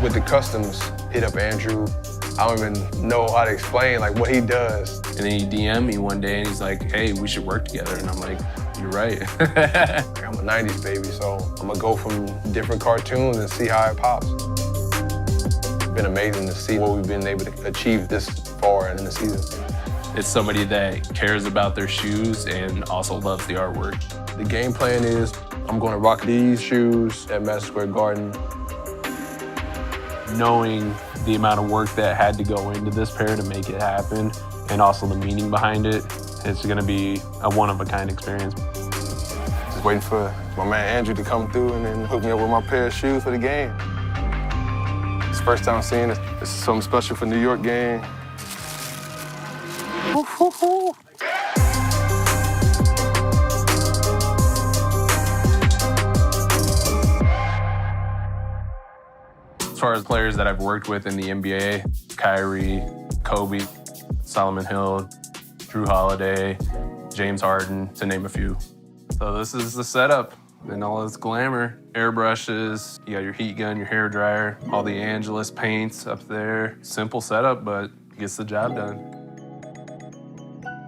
with the customs, hit up Andrew. I don't even know how to explain like what he does. And then he DM'd me one day and he's like, hey, we should work together. And I'm like, you're right. Like, I'm a 90s baby, so I'm gonna go from different cartoons and see how it pops. It's been amazing to see what we've been able to achieve this far in the season. It's somebody that cares about their shoes and also loves the artwork. The game plan is I'm gonna rock these shoes at Madison Square Garden. Knowing the amount of work that had to go into this pair to make it happen, and also the meaning behind it, it's gonna be a one-of-a-kind experience. Just waiting for my man Andrew to come through and then hook me up with my pair of shoes for the game. It's the first time seeing it. This is something special for New York game. As far as players that I've worked with in the NBA, Kyrie, Kobe, Solomon Hill, Drew Holiday, James Harden, to name a few. So this is the setup in all its glamour. Airbrushes, you got your heat gun, your hair dryer, all the Angelus paints up there. Simple setup, but gets the job done.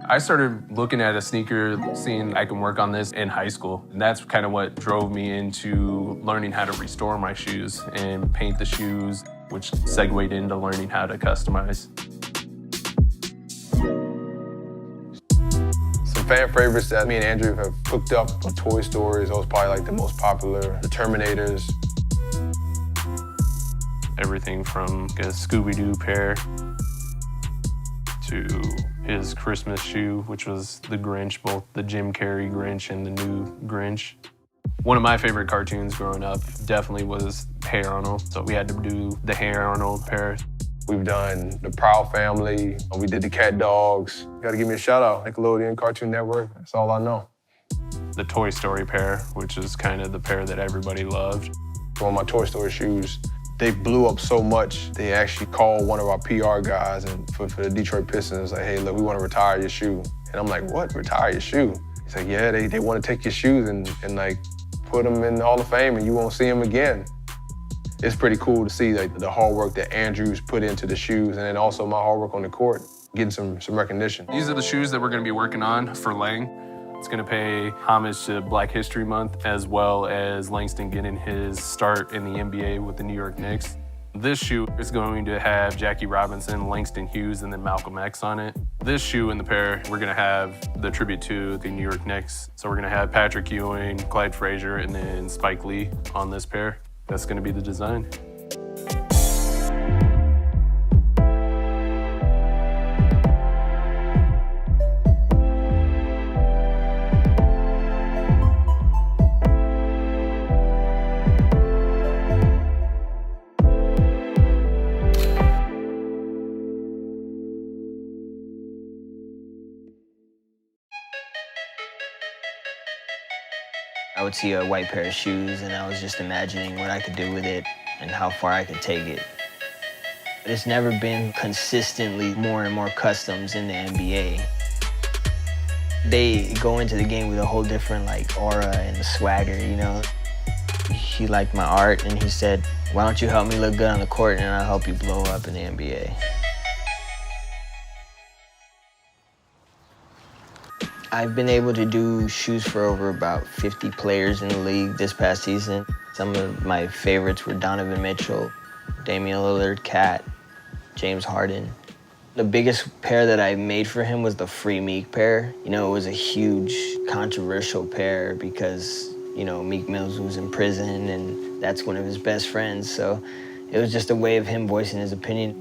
I started looking at a sneaker, seeing I can work on this in high school. And that's kind of what drove me into learning how to restore my shoes and paint the shoes, which segued into learning how to customize. Some fan favorites that me and Andrew have hooked up on Toy Stories. Those probably like the most popular. The Terminators. Everything from a Scooby-Doo pair to his Christmas shoe, which was the Grinch, both the Jim Carrey Grinch and the new Grinch. One of my favorite cartoons growing up definitely was Hey Arnold, so we had to do the Hey Arnold pair. We've done the Proud Family. We did the Cat Dogs. You gotta give me a shout out, Nickelodeon, Cartoon Network. That's all I know. The Toy Story pair, which is kind of the pair that everybody loved. One of my Toy Story shoes, they blew up so much, they actually called one of our PR guys and for the Detroit Pistons, like, hey, look, we want to retire your shoe. And I'm like, what, retire your shoe? He's like, yeah, they want to take your shoes and like put them in the Hall of Fame and you won't see them again. It's pretty cool to see like the hard work that Andrew's put into the shoes and then also my hard work on the court, getting some recognition. These are the shoes that we're going to be working on for Lang. It's going to pay homage to Black History Month, as well as Langston getting his start in the NBA with the New York Knicks. This shoe is going to have Jackie Robinson, Langston Hughes, and then Malcolm X on it. This shoe in the pair, we're going to have the tribute to the New York Knicks. So we're going to have Patrick Ewing, Clyde Frazier, and then Spike Lee on this pair. That's going to be the design. I would see a white pair of shoes and I was just imagining what I could do with it and how far I could take it. It's never been consistently more and more customs in the NBA. They go into the game with a whole different like aura and swagger, you know? He liked my art and he said, why don't you help me look good on the court and I'll help you blow up in the NBA. I've been able to do shoes for over about 50 players in the league this past season. Some of my favorites were Donovan Mitchell, Damian Lillard, Cat, James Harden. The biggest pair that I made for him was the Free Meek pair. You know, it was a huge controversial pair because, you know, Meek Mills was in prison and that's one of his best friends. So it was just a way of him voicing his opinion.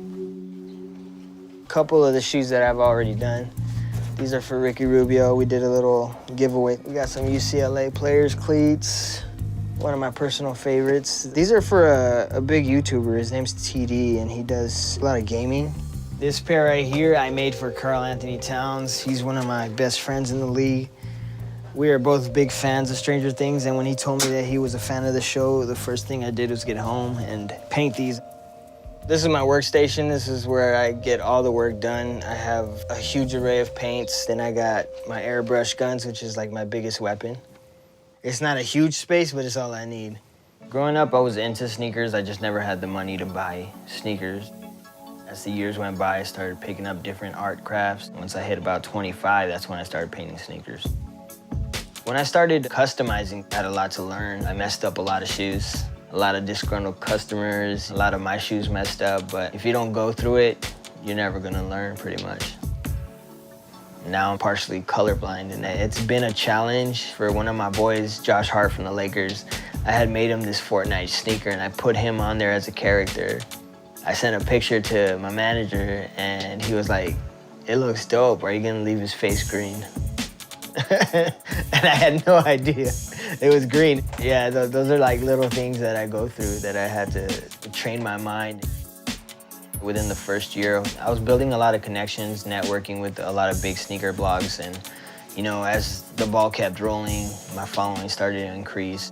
A couple of the shoes that I've already done. These are for Ricky Rubio. We did a little giveaway. We got some UCLA players cleats, one of my personal favorites. These are for a big YouTuber. His name's TD, and he does a lot of gaming. This pair right here I made for Karl Anthony Towns. He's one of my best friends in the league. We are both big fans of Stranger Things, and when he told me that he was a fan of the show, the first thing I did was get home and paint these. This is my workstation. This is where I get all the work done. I have a huge array of paints. Then I got my airbrush guns, which is like my biggest weapon. It's not a huge space, but it's all I need. Growing up, I was into sneakers. I just never had the money to buy sneakers. As the years went by, I started picking up different art crafts. Once I hit about 25, that's when I started painting sneakers. When I started customizing, I had a lot to learn. I messed up a lot of shoes, a lot of disgruntled customers, a lot of my shoes messed up, but if you don't go through it, you're never gonna learn, pretty much. Now I'm partially colorblind, and it's been a challenge for one of my boys, Josh Hart from the Lakers. I had made him this Fortnite sneaker, and I put him on there as a character. I sent a picture to my manager, and he was like, "It looks dope. Are you gonna leave his face green?" And I had no idea. It was green. Yeah, those are like little things that I go through that I had to train my mind. Within the first year, I was building a lot of connections, networking with a lot of big sneaker blogs, and you know, as the ball kept rolling, my following started to increase.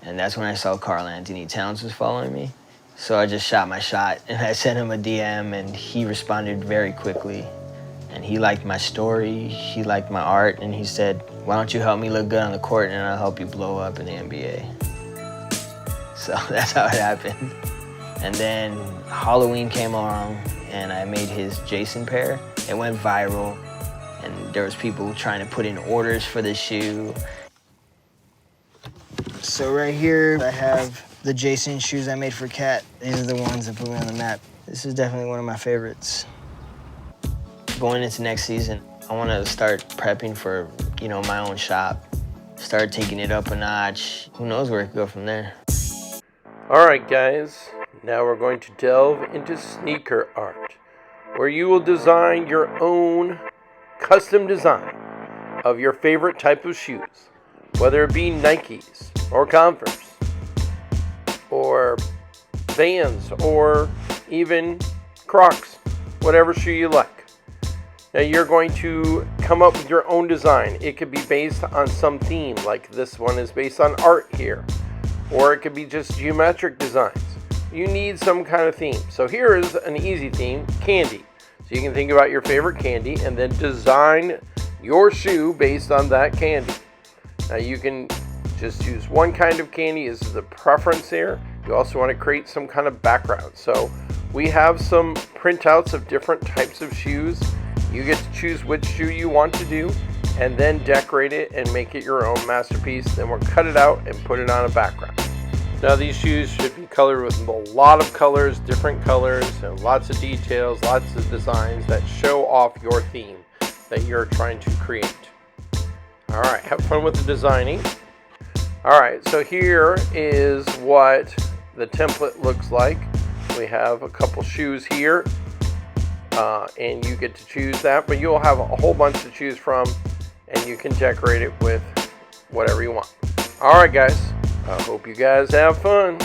And that's when I saw Karl Anthony Towns was following me. So I just shot my shot, and I sent him a DM, and he responded very quickly. And he liked my story, he liked my art, and he said, "Why don't you help me look good on the court, and I'll help you blow up in the NBA." So that's how it happened. And then Halloween came along, and I made his Jason pair. It went viral, and there was people trying to put in orders for the shoe. So right here, I have the Jason shoes I made for Cat. These are the ones that put me on the map. This is definitely one of my favorites. Going into next season, I want to start prepping for, you know, my own shop. Start taking it up a notch. Who knows where it could go from there. All right, guys. Now we're going to delve into sneaker art, where you will design your own custom design of your favorite type of shoes, whether it be Nikes or Converse or Vans or even Crocs, whatever shoe you like. Now you're going to come up with your own design. It could be based on some theme, like this one is based on art here, or it could be just geometric designs. You need some kind of theme. So here is an easy theme, candy. So you can think about your favorite candy and then design your shoe based on that candy. Now you can just use one kind of candy as the preference here. You also want to create some kind of background. So we have some printouts of different types of shoes. You get to choose which shoe you want to do and then decorate it and make it your own masterpiece. Then we'll cut it out and put it on a background. Now these shoes should be colored with a lot of colors, different colors, and lots of details, lots of designs that show off your theme that you're trying to create. All right, have fun with the designing. All right, so here is what the template looks like. We have a couple shoes here, and you get to choose that, but you'll have a whole bunch to choose from, and you can decorate it with whatever you want. All right, guys. I hope you guys have fun.